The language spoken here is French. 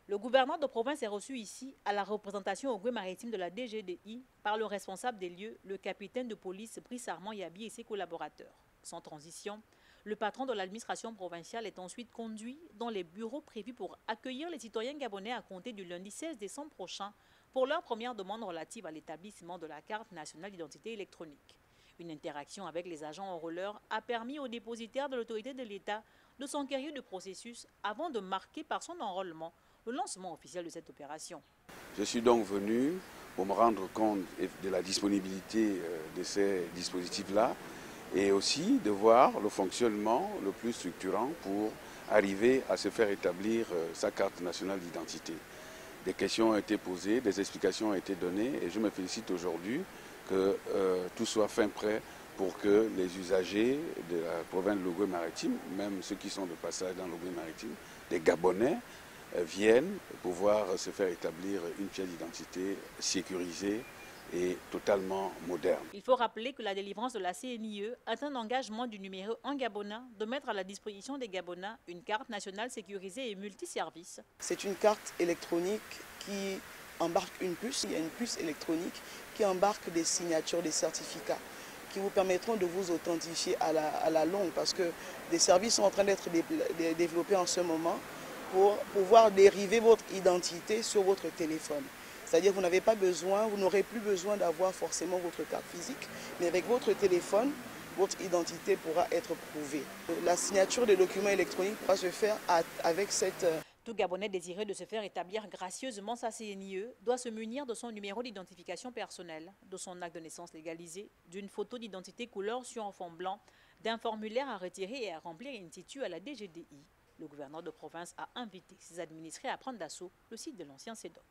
Le gouverneur de province est reçu ici à la représentation au Gué maritime de la DGDI par le responsable des lieux, le capitaine de police Brice Armand Yabi et ses collaborateurs. Sans transition, le patron de l'administration provinciale est ensuite conduit dans les bureaux prévus pour accueillir les citoyens gabonais à compter du lundi 16 décembre prochain pour leur première demande relative à l'établissement de la carte nationale d'identité électronique. Une interaction avec les agents enrôleurs a permis aux dépositaires de l'autorité de l'État de s'enquérir du processus avant de marquer par son enrôlement le lancement officiel de cette opération. Je suis donc venu pour me rendre compte de la disponibilité de ces dispositifs-là et aussi de voir le fonctionnement le plus structurant pour arriver à se faire établir sa carte nationale d'identité. Des questions ont été posées, des explications ont été données et je me félicite aujourd'hui que tout soit fin prêt pour que les usagers de la province de l'Ogooué-Maritime, même ceux qui sont de passage dans l'Ogooué-Maritime, des Gabonais, viennent pouvoir se faire établir une pièce d'identité sécurisée et totalement moderne. Il faut rappeler que la délivrance de la CNIE est un engagement du numéro 1 Gabonais de mettre à la disposition des Gabonais une carte nationale sécurisée et multiservice. C'est une carte électronique qui embarque une puce. Il y a une puce électronique qui embarque des signatures, des certificats qui vous permettront de vous authentifier à la longue parce que des services sont en train d'être développés en ce moment pour pouvoir dériver votre identité sur votre téléphone. C'est-à-dire que vous n'aurez plus besoin d'avoir forcément votre carte physique, mais avec votre téléphone, votre identité pourra être prouvée. La signature des documents électroniques pourra se faire avec cette... Tout Gabonais désireux de se faire établir gracieusement sa CNIE doit se munir de son numéro d'identification personnelle, de son acte de naissance légalisé, d'une photo d'identité couleur sur un fond blanc, d'un formulaire à retirer et à remplir in situ à la DGDI. Le gouverneur de province a invité ses administrés à prendre d'assaut le site de l'ancien CEDOC.